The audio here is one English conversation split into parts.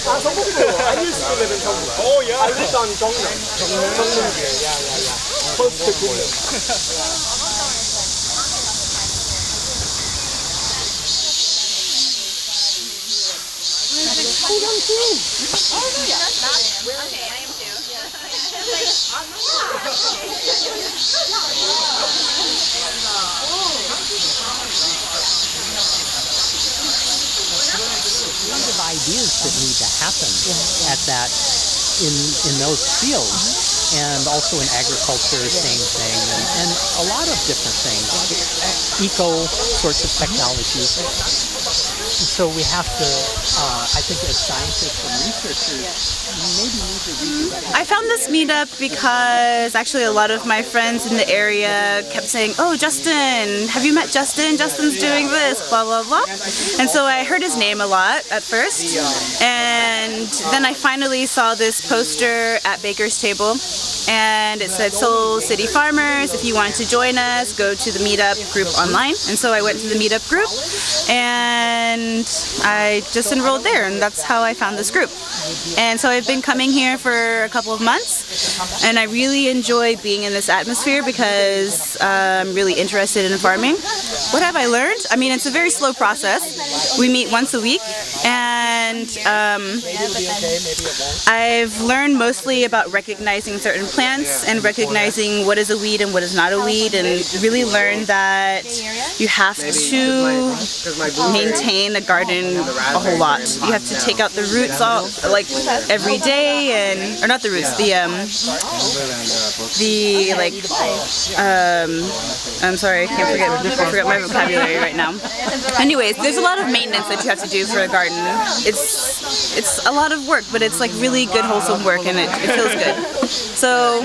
아, 성북이고 아닐 수도 되는 정문. 오, 야. 일단 정문. 정문길. 야. 퍼스트 굿. Ideas that need to happen at that in those fields, and also in agriculture, same thing, and a lot of different things, eco sorts of technologies. So we have to, I think, as scientists and researchers, maybe need to redo. I found this meetup because actually a lot of my friends in the area kept saying, "Oh, Justin, have you met Justin? Justin's doing this, blah, blah, blah." And so I heard his name a lot at first. And then I finally saw this poster at Baker's Table. And it said, "Seoul City Farmers, if you want to join us, go to the meetup group online." And so I went to the meetup group and I just enrolled there, and that's how I found this group. And so I've been coming here for a couple of months, and I really enjoy being in this atmosphere because I'm really interested in farming. What have I learned? I mean, it's a very slow process. We meet once a week, and I've learned mostly about recognizing certain plants and recognizing what is a weed and what is not a weed, and really learned that you have to maintain a garden a whole lot. You have to take out the roots all, like, every day, and or not the roots, I'm sorry, I forget my vocabulary right now. Anyways, there's a lot of maintenance that you have to do for a garden. It's a lot of work, but it's like really good, wholesome work, and it feels good. So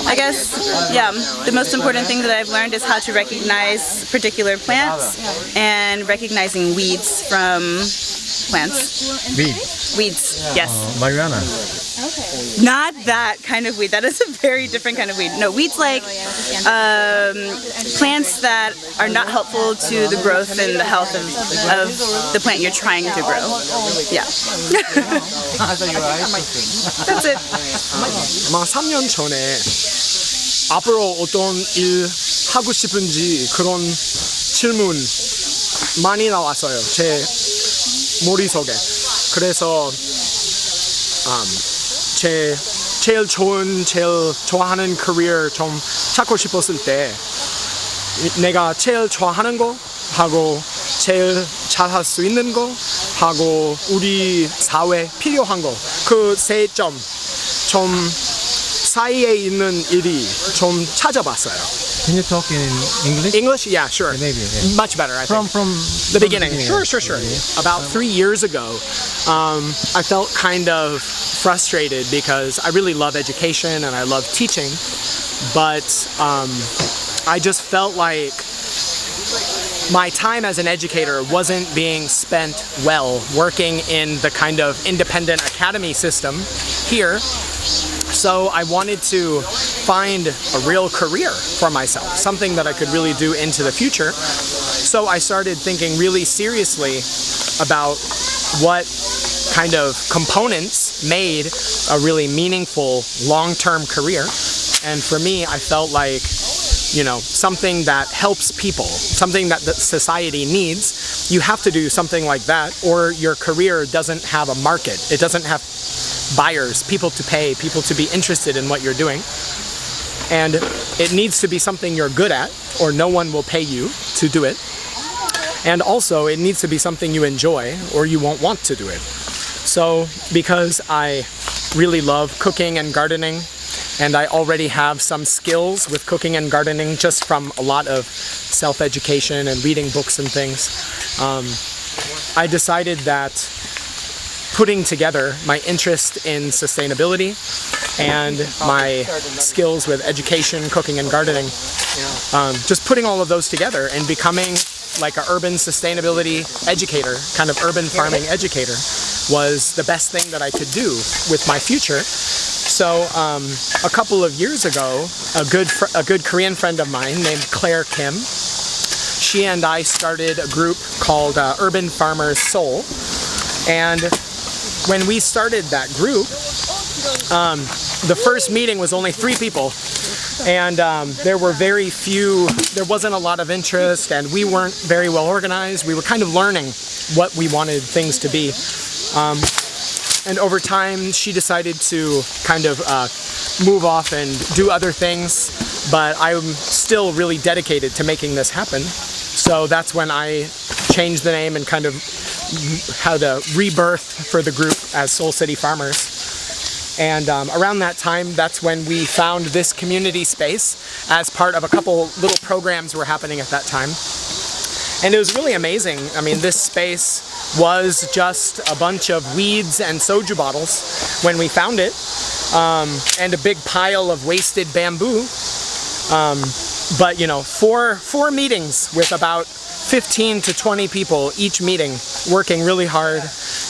I guess, yeah, the most important thing that I've learned is how to recognize particular plants and recognizing weeds from plants. Weeds, yes. Marijuana. Not that kind of weed. That is a very different kind of weed. No, weeds like plants that are not helpful to the growth and the health of the plant you're trying to grow. Yeah. That's it. 아마 3년 전에 앞으로 어떤 일 하고 싶은지 그런 질문 많이 나왔어요. 제 머릿속에. 그래서 제일 좋아하는 커리어 좀 찾고 싶었을 때 내가 제일 좋아하는 거 하고 제일 잘할 수 있는 거 하고 우리 사회에 필요한 거 그 세 점 좀 사이에 있는 일이 좀 찾아봤어요. Can you talk in English? English? Yeah, sure. Maybe. Yeah. Much better, I think. From the beginning. Sure. Okay. About 3 years ago, I felt kind of frustrated because I really love education and I love teaching, but I just felt like my time as an educator wasn't being spent well working in the kind of independent academy system here. So I wanted to find a real career for myself, something that I could really do into the future. So I started thinking really seriously about what kind of components made a really meaningful long-term career. And for me, I felt like, you know, something that helps people, something that the society needs, you have to do something like that, or your career doesn't have a market. It doesn't have buyers, people to pay, people to be interested in what you're doing. And it needs to be something you're good at, or no one will pay you to do it. And also, it needs to be something you enjoy, or you won't want to do it. So, because I really love cooking and gardening, and I already have some skills with cooking and gardening just from a lot of self-education and reading books and things, I decided that putting together my interest in sustainability and my skills with education, cooking, and gardening, just putting all of those together and becoming like an urban sustainability educator, kind of urban farming educator, was the best thing that I could do with my future. So a couple of years ago, a good Korean friend of mine named Claire Kim, she and I started a group called Urban Farmers Seoul. And when we started that group, the first meeting was only 3 people. And there wasn't a lot of interest, and we weren't very well organized. We were kind of learning what we wanted things to be. And over time, she decided to kind of move off and do other things, but I'm still really dedicated to making this happen. So that's when I changed the name and kind of had a rebirth for the group as Seoul City Farmers. And around that time, that's when we found this community space as part of a couple little programs were happening at that time. And it was really amazing. I mean, this space was just a bunch of weeds and soju bottles when we found it, and a big pile of wasted bamboo. But you know, four meetings with about 15 to 20 people each meeting, working really hard,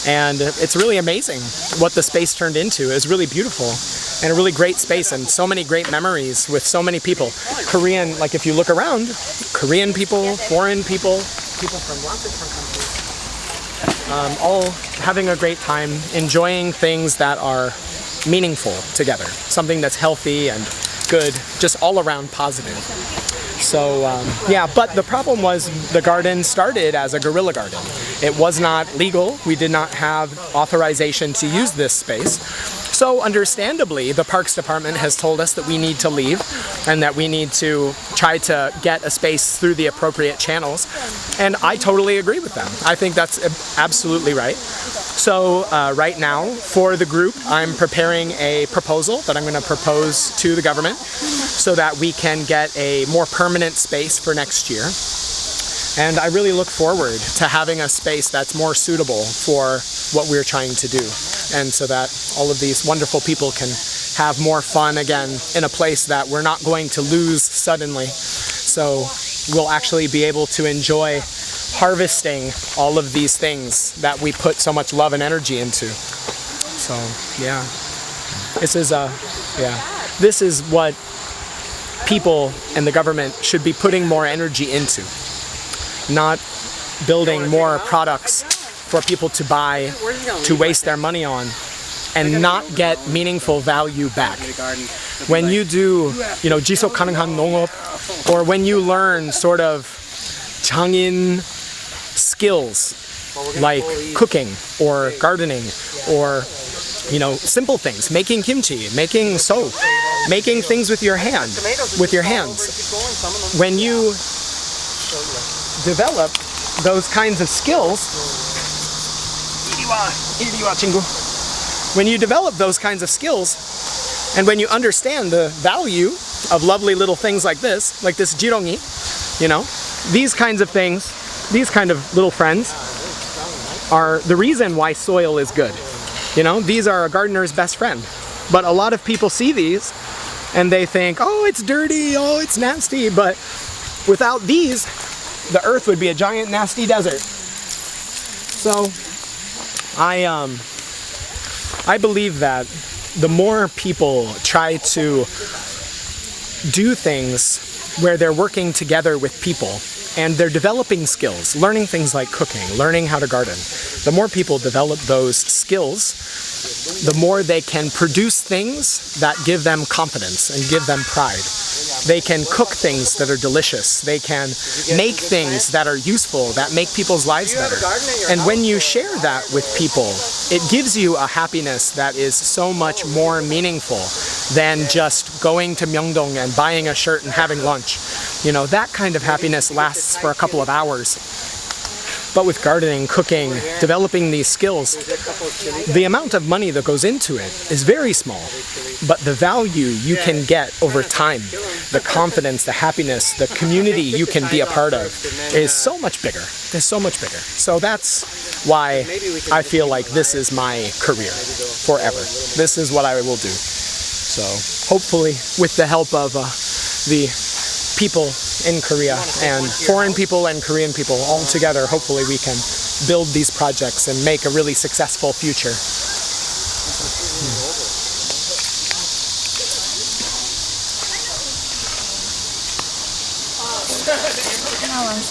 and it's really amazing what the space turned into. It was really beautiful and a really great space, and so many great memories with so many people. Korean, like if you look around, Korean people, foreign people, people from lots of different countries, all having a great time, enjoying things that are meaningful together, something that's healthy and good, just all around positive. So yeah, but the problem was the garden started as a guerrilla garden. It was not legal. We did not have authorization to use this space. So understandably, the Parks Department has told us that we need to leave and that we need to try to get a space through the appropriate channels. And I totally agree with them. I think that's absolutely right. So right now, for the group, I'm preparing a proposal that I'm going to propose to the government so that we can get a more permanent space for next year. And I really look forward to having a space that's more suitable for what we're trying to do. And so that all of these wonderful people can have more fun again in a place that we're not going to lose suddenly. So we'll actually be able to enjoy harvesting all of these things that we put so much love and energy into. So yeah, this is what people and the government should be putting more energy into. Not building more products for people to buy, to waste their money on, and not get meaningful value back. When you do, 지속 가능한 농업, or when you learn sort of 장인 skills like cooking or gardening or simple things, making kimchi, making soap, making things with your hands. When you develop those kinds of skills, when you develop those kinds of skills, and when you understand the value of lovely little things like this jirongi, these kinds of things, these kind of little friends are the reason why soil is good. These are a gardener's best friend. But a lot of people see these and they think, oh, it's dirty, oh, it's nasty. But without these, the earth would be a giant nasty desert. So I believe that the more people try to do things where they're working together with people and they're developing skills, learning things like cooking, learning how to garden, the more people develop those skills, the more they can produce things that give them confidence and give them pride. They can cook things that are delicious. They can make things that are useful, that make people's lives better. And when you share that with people, it gives you a happiness that is so much more meaningful than just going to Myeongdong and buying a shirt and having lunch. That kind of happiness lasts for a couple of hours. But with gardening, cooking, developing these skills, the amount of money that goes into it is very small. But the value you can get over time, the confidence, the happiness, the community you can be a part of is so much bigger. It's so much bigger. So that's why I feel like this is my career forever. This is what I will do. So hopefully with the help of the people in Korea and foreign people and Korean people all together, hopefully we can build these projects and make a really successful future.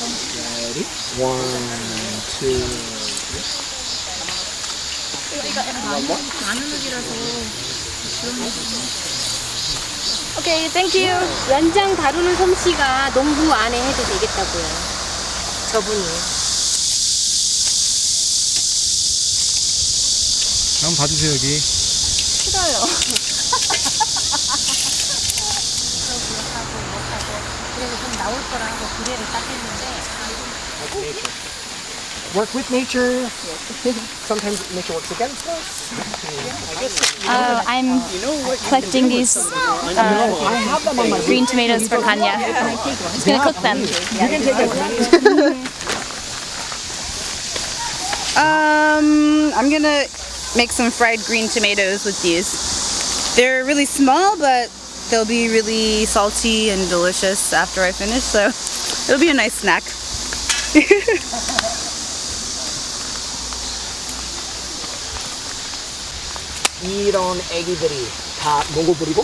Ready? 1, 2. 오케이, 땡큐. 연장 다루는 솜씨가 농부 안에 해도 되겠다고요. 저분이. 한번 봐주세요 여기. 싫어요. 그래서 좀 나올 거라고 기대를 딱 했는데. Work with nature. Sometimes nature works against us. I'm collecting these green tomatoes for Kanya. He's gonna cook them. I'm gonna make some fried green tomatoes with these. They're really small, but they'll be really salty and delicious after I finish, so it'll be a nice snack. 이런 애기들이 다 농구 부리고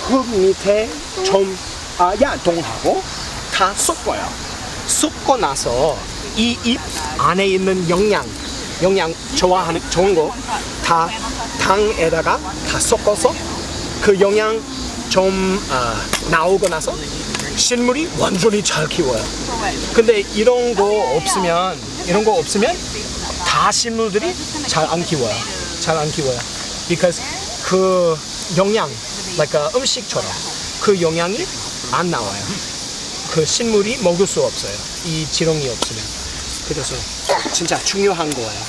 흙 밑에 좀 야동하고 다 섞어요. 섞고 나서 이 잎 안에 있는 영양 좋은 거 다 당에다가 다 섞어서 그 영양 좀 나오고 나서 식물이 완전히 잘 키워요. 근데 이런 거 없으면 다 식물들이 잘 안 키워요. Because 그 영양, like 음식처럼 그 영양이 안 나와요. 그 식물이 먹을 수 없어요. 이 지렁이 없으면. 그래서 진짜 중요한 거예요.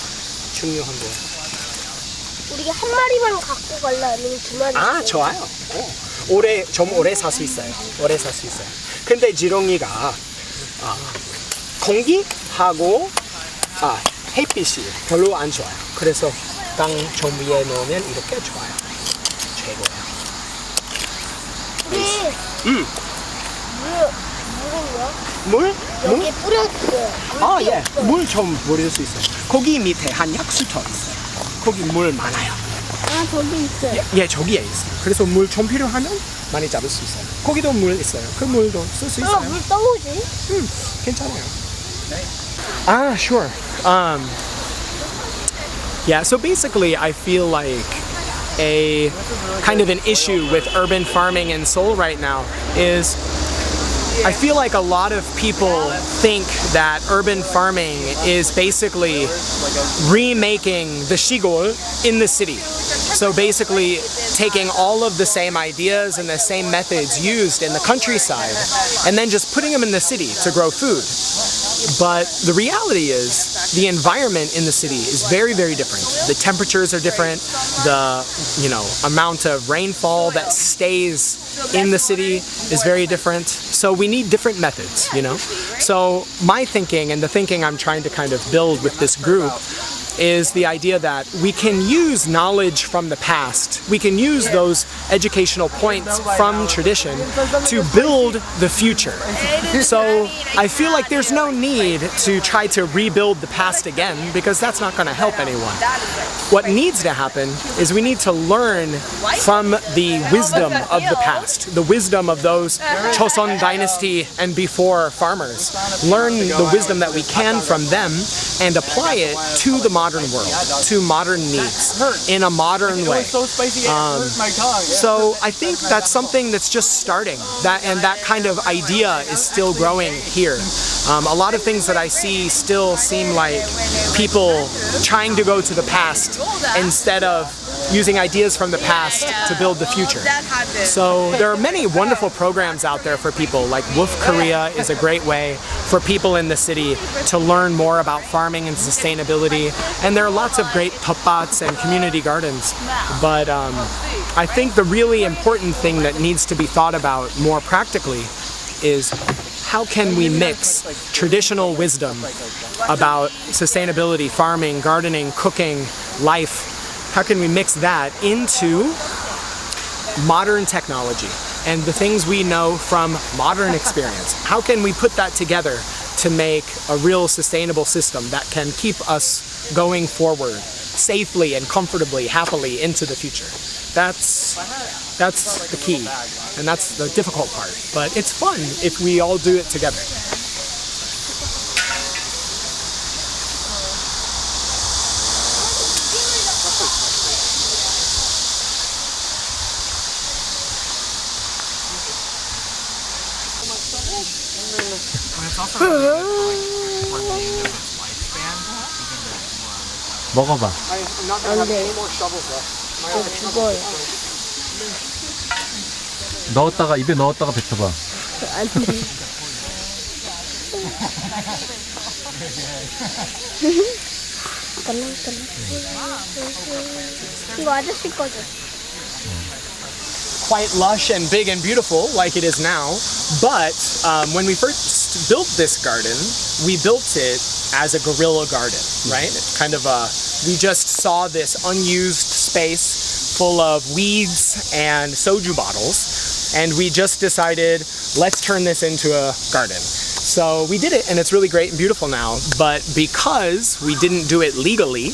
우리가 한 마리만 갖고 갈라 아니면 두 마리? 아, 좋아요. 좀 오래 살 수 있어요. 근데 지렁이가 공기하고 햇빛이 별로 안 좋아요. 그래서 땅 좀 위에 놓으면 이렇게 좋아요. 최고예요. 물은요? 물? 여기 뿌렸어요. 예. 물 좀 뿌릴 수 있어요. 거기 밑에 한 약수터 있어요. 거기 물 많아요. 아, 저기 있어요. 예, 저기에 있어요. 그래서 물 좀 필요하면 많이 잡을 수 있어요. 거기도 물 있어요. 그 물도 쓸 수 있어요. 물 떠오지? 괜찮아요. Sure. Yeah, so basically I feel like a kind of an issue with urban farming in Seoul right now is I feel like a lot of people think that urban farming is basically remaking the 시골 in the city. So basically taking all of the same ideas and the same methods used in the countryside and then just putting them in the city to grow food. But the reality is the environment in the city is very, very different. The temperatures are different. The, amount of rainfall that stays in the city is very different. So we need different methods, So my thinking and the thinking I'm trying to kind of build with this group is the idea that we can use knowledge from the past. We can use those educational points from tradition to build the future. So I feel like there's no need to try to rebuild the past again because that's not going to help anyone. What needs to happen is we need to learn from the wisdom of the past, the wisdom of those Joseon dynasty and before farmers. Learn the wisdom that we can from them and apply it to the modern world, to modern needs, in a modern way. So I think that's something that's just starting, that kind of idea is still growing here. A lot of things that I see still seem like people trying to go to the past instead of using ideas from the past to build the future. So there are many wonderful programs out there for people, like Wolf Korea is a great way for people in the city to learn more about farming and sustainability. And there are lots of great topbats and community gardens. But I think the really important thing that needs to be thought about more practically is how can we mix traditional wisdom about sustainability, farming, gardening, cooking, life. How can we mix that into modern technology and the things we know from modern experience? How can we put that together to make a real sustainable system that can keep us going forward safely and comfortably, happily into the future? That's the key, and that's the difficult part. But it's fun if we all do it together. 먹어봐. I'm not gonna have any more shovels left. 죽어요. 넣었다가 입에 넣었다가 뱉어봐. 안 돼. 이거 아저씨 거죠? Quite lush and big and beautiful like it is now, but when we first built this garden, we built it as a guerrilla garden, right? It's kind of we just saw this unused space full of weeds and soju bottles, and we just decided, let's turn this into a garden. So we did it, and it's really great and beautiful now, but because we didn't do it legally,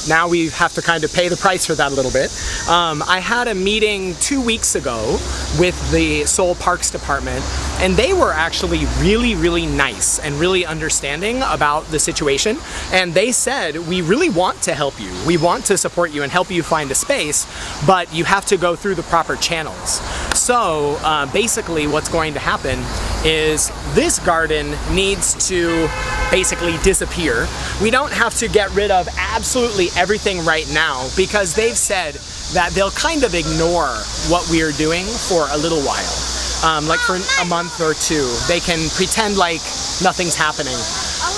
now we have to kind of pay the price for that a little bit. I had a meeting 2 weeks ago with the Seoul Parks Department, and they were actually really nice and really understanding about the situation. And they said, we really want to help you. We want to support you and help you find a space, but you have to go through the proper channels. So basically what's going to happen is this garden needs to basically disappear. We don't have to get rid of absolutely everything right now because they've said that they'll kind of ignore what we are doing for a little while. Like for a month or two, they can pretend like nothing's happening.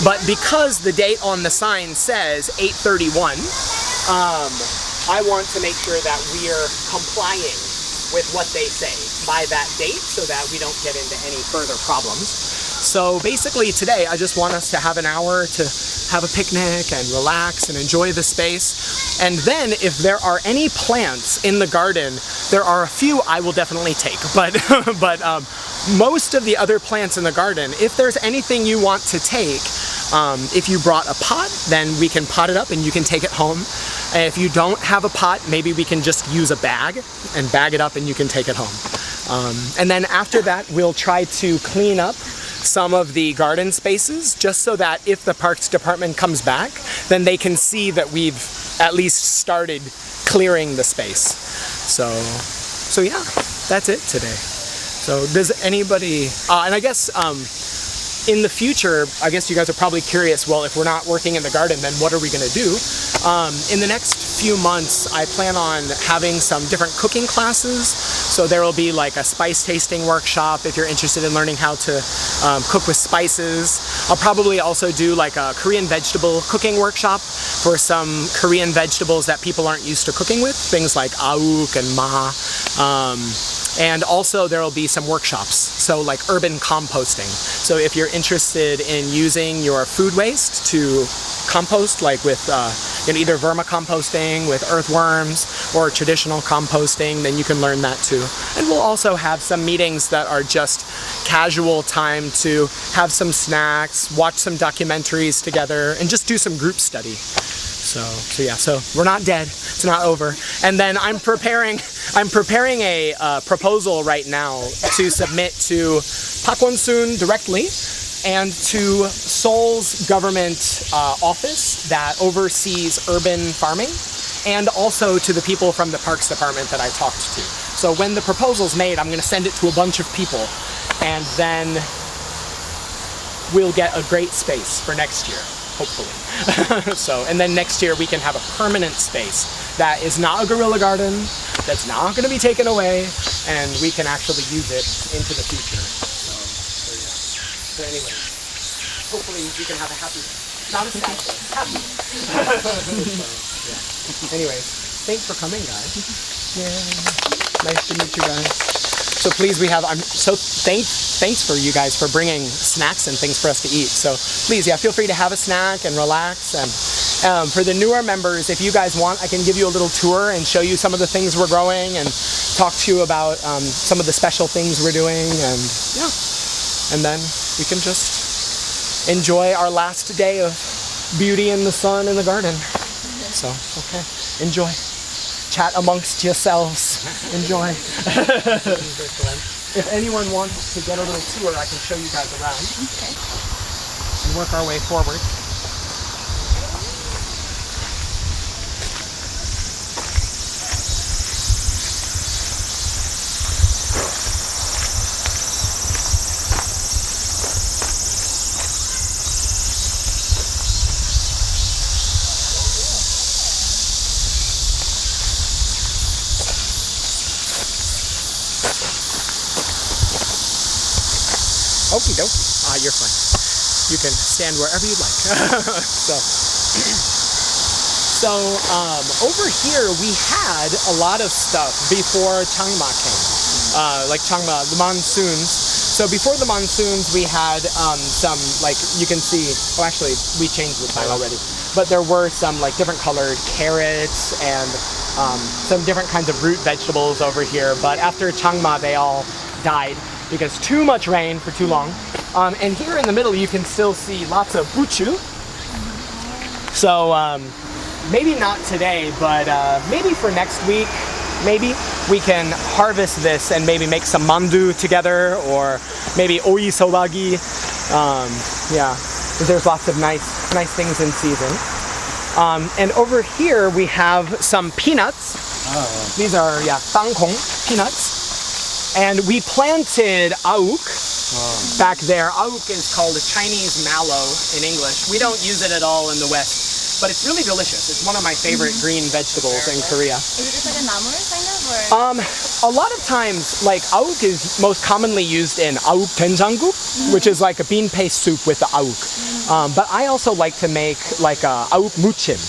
But because the date on the sign says 8/31, I want to make sure that we're complying with what they say by that date so that we don't get into any further problems. So basically today I just want us to have an hour to have a picnic and relax and enjoy the space. And then if there are any plants in the garden, there are a few I will definitely take, but most of the other plants in the garden, if there's anything you want to take, if you brought a pot, then we can pot it up and you can take it home. If you don't have a pot, maybe we can just use a bag and bag it up and you can take it home. And then after that, we'll try to clean up some of the garden spaces just so that if the Parks Department comes back, then they can see that we've at least started clearing the space. So yeah, that's it today. So does anybody, and I guess in the future, I guess you guys are probably curious, well, if we're not working in the garden, then what are we gonna do? In the next few months, I plan on having some different cooking classes. So there will be like a spice tasting workshop if you're interested in learning how to cook with spices. I'll probably also do like a Korean vegetable cooking workshop for some Korean vegetables that people aren't used to cooking with, things like auk and ma. And also there will be some workshops, so like urban composting. So if you're interested in using your food waste to compost, like with either vermicomposting with earthworms or traditional composting, then you can learn that too. And we'll also have some meetings that are just casual time to have some snacks, watch some documentaries together, and just do some group study. So yeah, so we're not dead, it's not over. And then I'm preparing a proposal right now to submit to Park Won-soon directly and to Seoul's government office that oversees urban farming, and also to the people from the Parks Department that I talked to. So when the proposal's made, I'm gonna send it to a bunch of people, and then we'll get a great space for next year, hopefully. And then next year we can have a permanent space that is not a guerrilla garden, that's not gonna be taken away, and we can actually use it into the future. So anyway, hopefully we can have a happy, not a sad day, happy. Yeah. Anyways, thanks for coming, guys. Yeah, nice to meet you guys. So please, I'm so thanks for you guys for bringing snacks and things for us to eat. So please, yeah, feel free to have a snack and relax. And for the newer members, if you guys want, I can give you a little tour and show you some of the things we're growing and talk to you about some of the special things we're doing. And yeah, and then we can just enjoy our last day of beauty in the sun in the garden. So, okay, enjoy. Chat amongst yourselves. Enjoy. If anyone wants to get a little tour, I can show you guys around. Okay. And work our way forward. Okie dokie. You're fine. You can stand wherever you'd like. So over here we had a lot of stuff before Changma came. Like Changma, the monsoons. So before the monsoons we had some, like you can see, oh actually we changed the time already. But there were some like different colored carrots and some different kinds of root vegetables over here. But after Changma they all died because too much rain for too long. And here in the middle you can still see lots of buchu. So maybe not today, but maybe for next week, maybe we can harvest this and maybe make some mandu together, or maybe oi sobagi. Yeah, there's lots of nice things in season. And over here we have some peanuts. These are tangkong peanuts, and we planted auk back there. Auk is called Chinese mallow in English. We don't use it at all in the West. But it's really delicious. It's one of my favorite green vegetables in Korea. Is it just like a namu kind of? Or? A lot of times, like auk is most commonly used in auk doenjangguk, which is like a bean paste soup with the auk. But I also like to make like a auk muchim.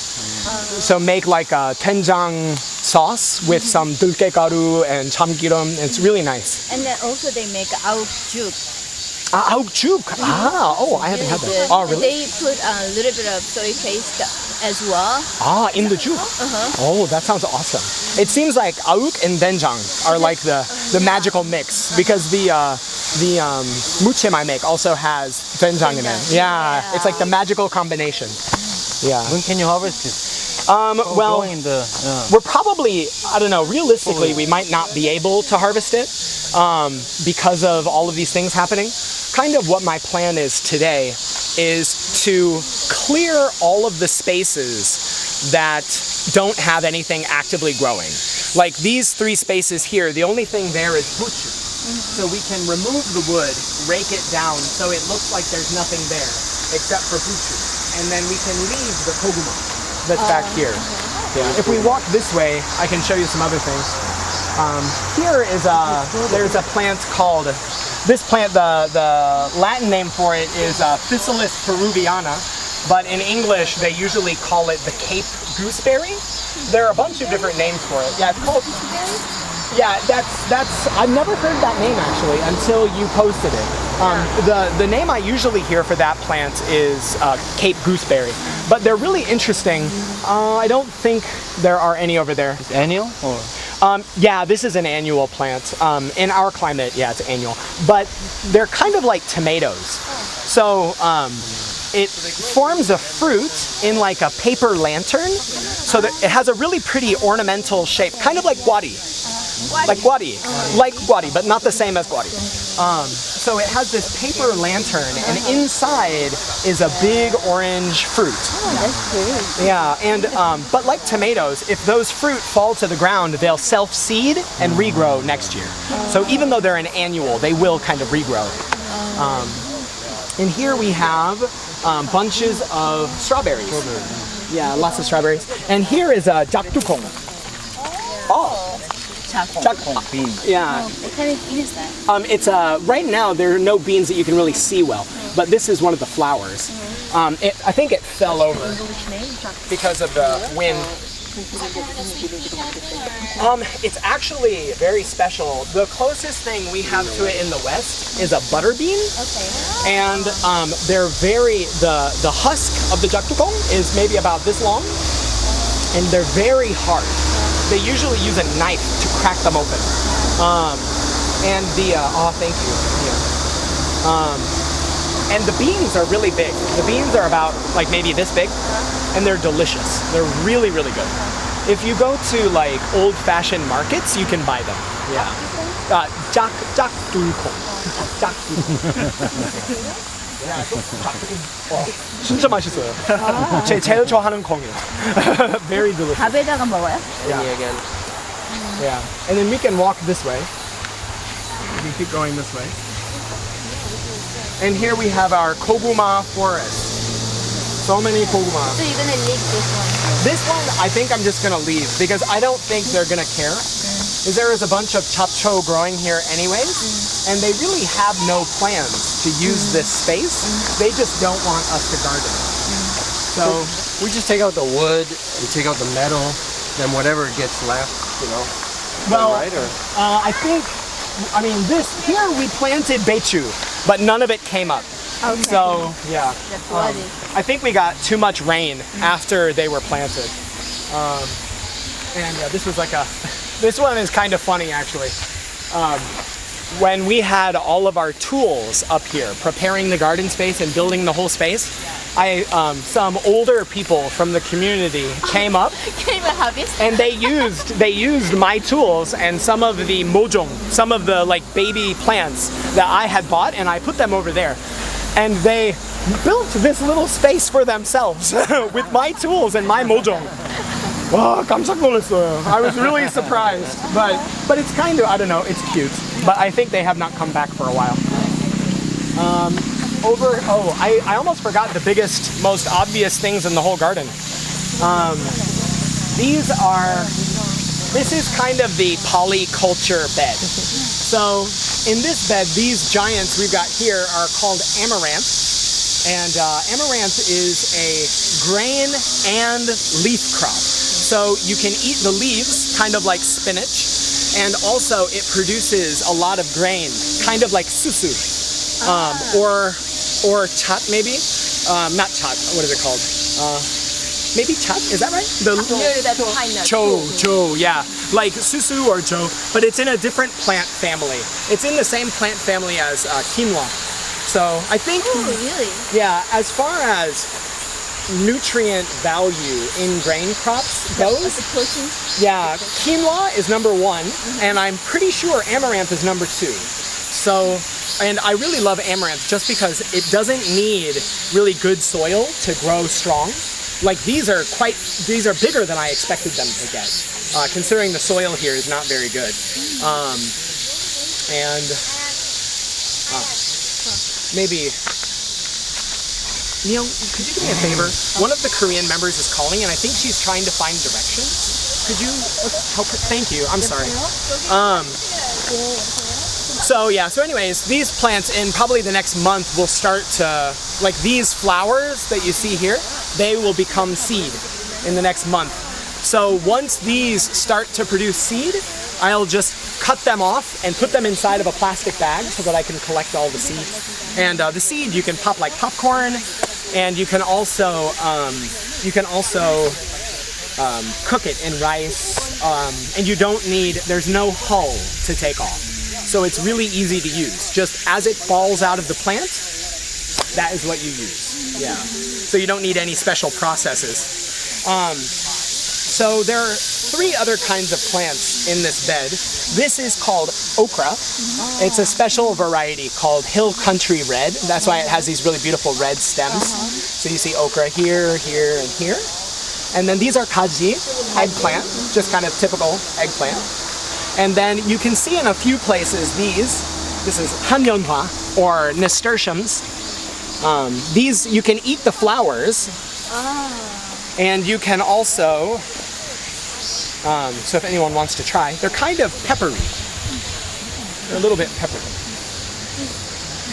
So make like a doenjang sauce with some dulgaegaru and chamgirum. It's really nice. And then also they make auk-juk. Auk-juk. I haven't had that. Oh, really? They put a little bit of soy paste as well. In the juk. Oh, that sounds awesome. It seems like auk and doenjang are like the magical mix, because the muchim I make also has doenjang in it. Yeah, it's like the magical combination. Yeah. When can you harvest it? Well, we're probably, I don't know, realistically we might not be able to harvest it because of all of these things happening. Kind of what my plan is today is to clear all of the spaces that don't have anything actively growing. Like these 3 spaces here, the only thing there is buchu. So we can remove the wood, rake it down so it looks like there's nothing there except for buchu. And then we can leave the koguma that's back here. Yeah. If we walk this way, I can show you some other things. Here is there's a plant called, this plant, the Latin name for it is Physalis peruviana, but in English they usually call it the Cape gooseberry. There are a bunch of different names for it. Yeah, it's called. Yeah, that's I've never heard that name actually until you posted it. The name I usually hear for that plant is Cape gooseberry, but they're really interesting. I don't think there are any over there. It's annual or? Yeah, this is an annual plant. In our climate, yeah, it's annual. But they're kind of like tomatoes. So it forms a fruit in like a paper lantern. So that it has a really pretty ornamental shape, kind of like guari. Like guari, but not the same as guari. So it has this paper lantern, and inside is a big orange fruit. Oh, that's great. Yeah, and but like tomatoes, if those fruit fall to the ground, they'll self-seed and regrow next year. So even though they're an annual, they will kind of regrow. And here we have bunches of strawberries. Yeah, lots of strawberries. And here is a jakdukong. Bean. Yeah. What kind of bean is that? It's right now there are no beans that you can really see well, but this is one of the flowers. I think it fell over because of the wind. It's actually very special. The closest thing we have to it in the West is a butter bean. Okay. And they're the husk of the jakdukong is maybe about this long, and they're very hard. They usually use a knife to crack them open. And thank you. Yeah. And the beans are really big. The beans are about like maybe this big, and they're delicious. They're really, really good. If you go to like old-fashioned markets, you can buy them. Yeah. jakdukong. 진짜 맛있어요. 제일 좋아하는 콩이에요. Very delicious. 밥에다가 먹어요? Yeah. And then we can walk this way. We can keep going this way. And here we have our koguma forest. So many koguma. So you're gonna leave this one? This one, I think I'm just gonna leave because I don't think they're gonna care. Because there is a bunch of chapcho growing here anyways, and they really have no plans to use this space. They just don't want us to garden. So We just take out the wood, we take out the metal, then whatever gets left, you know. well, Right? Or I think, I mean, this here we planted beichu, but none of it came up. Okay. So yeah, That's what it is. I think we got too much rain after they were planted. And yeah, this was like this one is kind of funny actually. When we had all of our tools up here, preparing the garden space and building the whole space, some older people from the community came up Came a harvest. and they used my tools and some of the mojong, some of the like baby plants that I had bought, and I put them over there. And they built this little space for themselves with my tools and my mojong. Wow, 깜짝 놀랐어요. I was really surprised, but it's kind of, I don't know, it's cute. But I think they have not come back for a while. I almost forgot the biggest, most obvious things in the whole garden. This is kind of the polyculture bed. So in this bed, these giants we've got here are called amaranth. And amaranth is a grain and leaf crop. So you can eat the leaves, kind of like spinach, and also it produces a lot of grain, kind of like susu, or chat maybe, not chat. What is it called? Maybe chat. Is that right? That's pine nut. Cho, yeah, like susu or cho, but it's in a different plant family. It's in the same plant family as quinoa. So I think, Oh, really? yeah, as far as nutrient value in grain crops goes, The protein. yeah, quinoa is number 1, and I'm pretty sure amaranth is number 2. So, and I really love amaranth just because it doesn't need really good soil to grow strong. Like these are bigger than I expected them to get, considering the soil here is not very good. Maybe, Neil, could you do me a favor? One of the Korean members is calling, and I think she's trying to find directions. Could you help her? Thank you. I'm sorry. So anyways, these plants in probably the next month will start to, like these flowers that you see here, they will become seed in the next month. So once these start to produce seed, I'll just cut them off and put them inside of a plastic bag so that I can collect all the seeds. And the seed you can pop like popcorn, and you can also cook it in rice, and you don't need, there's no hull to take off. So it's really easy to use. Just as it falls out of the plant, that is what you use. Yeah. So you don't need any special processes. So there are 3 other kinds of plants in this bed. This is called okra. It's a special variety called Hill Country Red. That's why it has these really beautiful red stems. So you see okra here, here, and here. And then these are kaji, eggplant, just kind of typical eggplant. And then you can see in a few places this is hanyeonhwa, or nasturtiums. These, you can eat the flowers, and you can also, so if anyone wants to try, they're kind of peppery. They're a little bit peppery.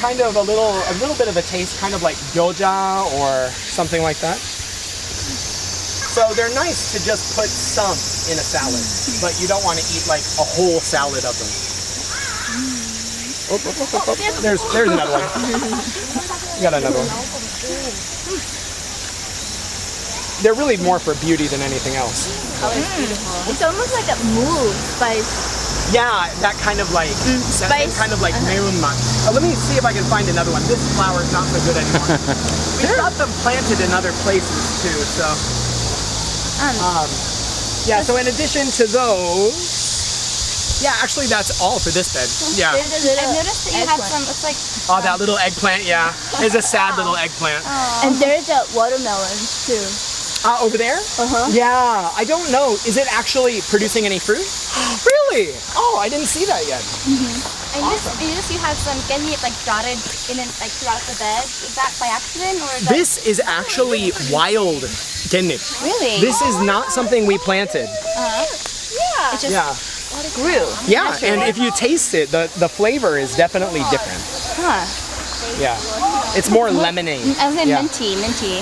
Kind of a little bit of a taste, kind of like gyoza or something like that. So they're nice to just put some in a salad, but you don't want to eat like a whole salad of them. There's another one. Got another one. They're really more for beauty than anything else. It's almost like a mousse spice. Yeah, that kind of like Spice. kind of like meunmat. Let me see if I can find another one. This flower is not so good anymore. We've got them planted in other places too. So, yeah. So in addition to those, yeah, actually that's all for this bed. Yeah. There's a little I noticed that you have eggplant. some, it's like, Oh, that little eggplant. Yeah, it's a sad little eggplant. And there's a watermelon too. Over there? Yeah, I don't know. Is it actually producing any fruit? Really? Oh, I didn't see that yet. and this you have some ganyeot like dotted in it like throughout the bed. Is that by accident or is that This is actually wild gennip. really? This is not something we planted. It just Yeah. Grew. Yeah, and if you taste it, the flavor is definitely different. Yeah. It's more lemony. I was in Yeah. minty.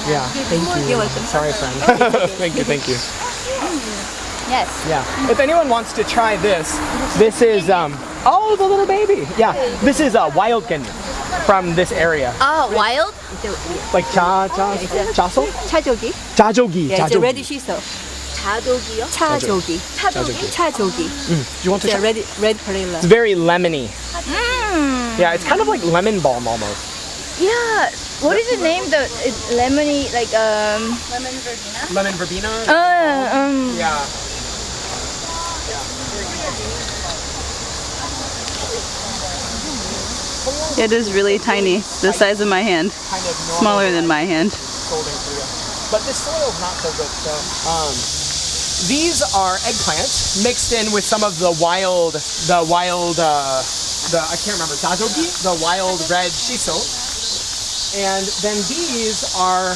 Yeah. Thank you. You're welcome. Sorry, friend. Thank you. Thank you. Yes. Yeah. If anyone wants to try this is oh, the little baby. Yeah. This is wild ken from this area. Oh, wild? Like chaso? 차조기? Jajogi. Yeah, it's a Jajogi. red shiso. 차조기요? 차조기. 차조기. Do you want to It's a try? red perilla. It's very lemony. Yeah, it's kind of like lemon balm almost. Yeah. What is it named? The lemony, like Lemon verbena? Yeah. It is really tiny, the size of my hand, Kind of normal smaller than my hand. golden Korea. But this soil's not so good, so these are eggplants mixed in with some of the wild I can't remember, dajogi, the wild red shiso. And then these are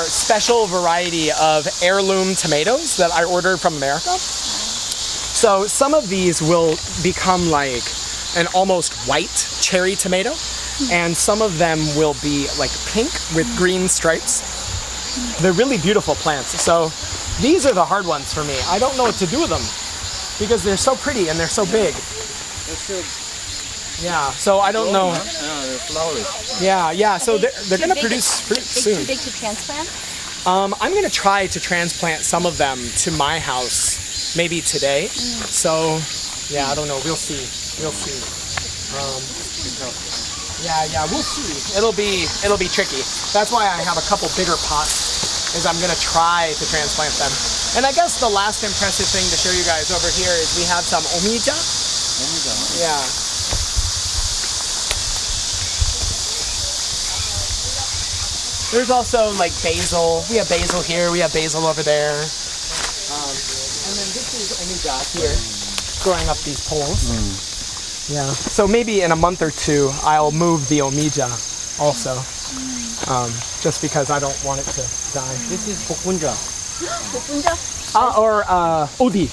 special variety of heirloom tomatoes that I ordered from America. So some of these will become like an almost white cherry tomato, and some of them will be like pink with green stripes. They're really beautiful plants. So these are the hard ones for me. I don't know what to do with them because they're so pretty and they're so big. Yeah, so I don't know. Yeah, so they're gonna produce fruit soon. Too big to transplant? I'm gonna try to transplant some of them to my house maybe today. So yeah, I don't know. We'll see. Yeah, we'll see. It'll be tricky. That's why I have a couple bigger pots, is I'm gonna try to transplant them. And I guess the last impressive thing to show you guys over here is we have some omija. Yeah. There's also like basil. We have basil here. We have basil over there. And then this is omija here, growing up these poles. Yeah. So maybe in a month or two, I'll move the omija also, just because I don't want it to die. This is 복분자. Or odi.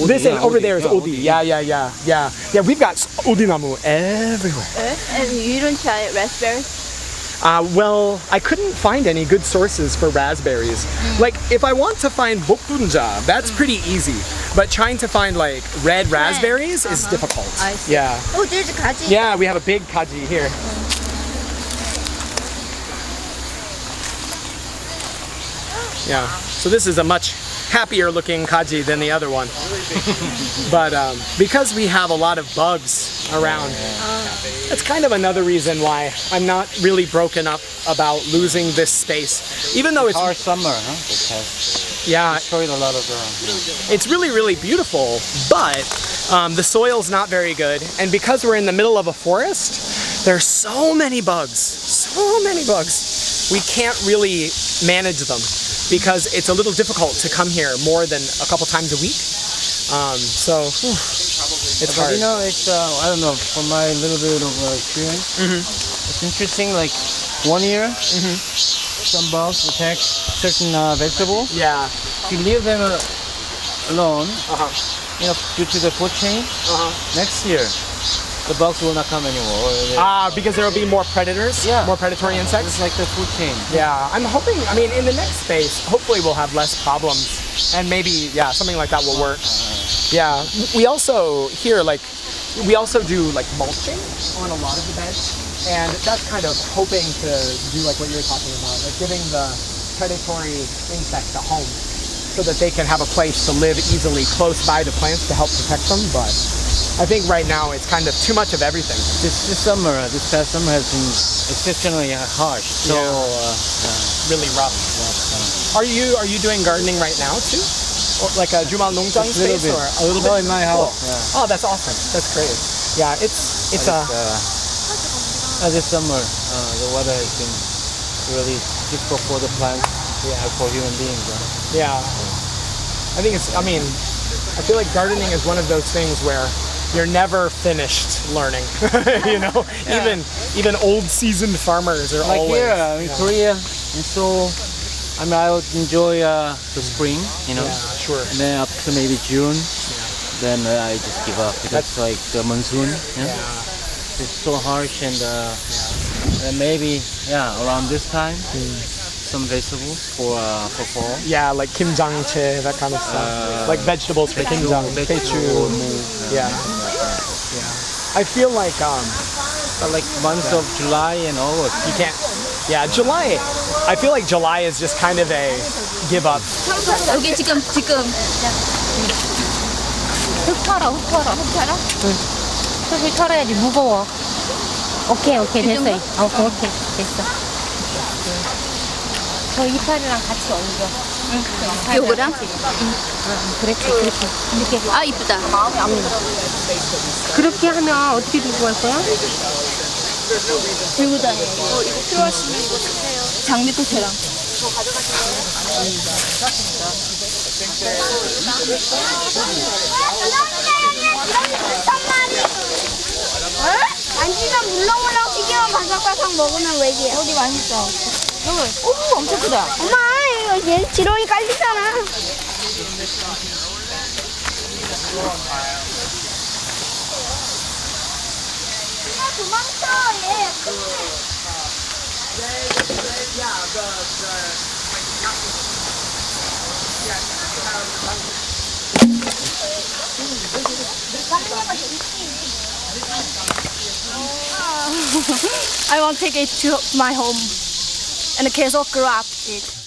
This and over there is odi. Yeah. We've got odinamu everywhere. And you don't try raspberries? Well, I couldn't find any good sources for raspberries. Like, if I want to find bokbunja, that's pretty easy. But trying to find like red raspberries is difficult. I see. Yeah. Oh, there's a kaji. Yeah, we have a big kaji here. Yeah. So this is a much happier looking kaji than the other one. But because we have a lot of bugs around, that's kind of another reason why I'm not really broken up about losing this space. Even though it's Our summer, huh? It has yeah, destroyed a lot of it's really beautiful, but the soil's not very good. And because we're in the middle of a forest, there's so many bugs. We can't really manage them because it's a little difficult to come here more than a couple times a week. It's But hard. you know, it's I don't know, from my little bit of experience, it's interesting. Like 1 year, some bugs attack certain vegetables. Yeah. If you leave them alone, Uh-huh. you know, due to the food chain, next year the bugs will not come anymore. Because there will be more predators, Yeah. more predatory insects. It's like the food chain. Yeah, I'm hoping, I mean, in the next space, hopefully we'll have less problems. And maybe, yeah, something like that will work. Yeah, we also here, like, we also do like mulching on a lot of the beds. And that's kind of hoping to do like what you're talking about, like giving the predatory insects a home so that they can have a place to live easily close by the plants to help protect them. But I think right now it's kind of too much of everything. This past summer has been exceptionally harsh. So Really rough. Are you doing gardening right now too? Or like a Jumal Nongjan a little space bit. or a little bit? in my house. Oh, that's awesome. That's great. Yeah, it's This summer, the weather has been really difficult for the plants, for human beings. yeah. I think I feel like gardening is one of those things where you're never finished learning. You know, even old seasoned farmers are Like always. here in Korea, and so I would enjoy the spring, you know, Yeah, sure. and then up to maybe June, then I just give up because it's like the monsoon. Yeah. it's so harsh and maybe around this time some vegetables for fall. Yeah, like kimjangche, that kind of stuff. Like vegetables for kimjang, pechu. Yeah. I feel like Like months of July and August. you can't. Yeah, July. I feel like July is just kind of a give up. 여기 지금 흙 털어. 흙을 털어야지 무거워. 오케이 됐어. 오케이 됐어. 저 이파리랑 같이 얹어. 요거랑? 그렇게 이렇게. 아 이쁘다. 그렇게 하면 어떻게 들고 갈 거야? 들고 다녀. 이거 필요하시면 이거 주세요. 장미꽃이랑. 안지면 물렁물렁 튀기면 바삭바삭 먹으면 왜지? 어디 맛있어. 오 엄청 크다. 엄마 이거 얘 지렁이 깔리잖아. 도망쳐 얘. I want to take it to my home and 계속 grow up it.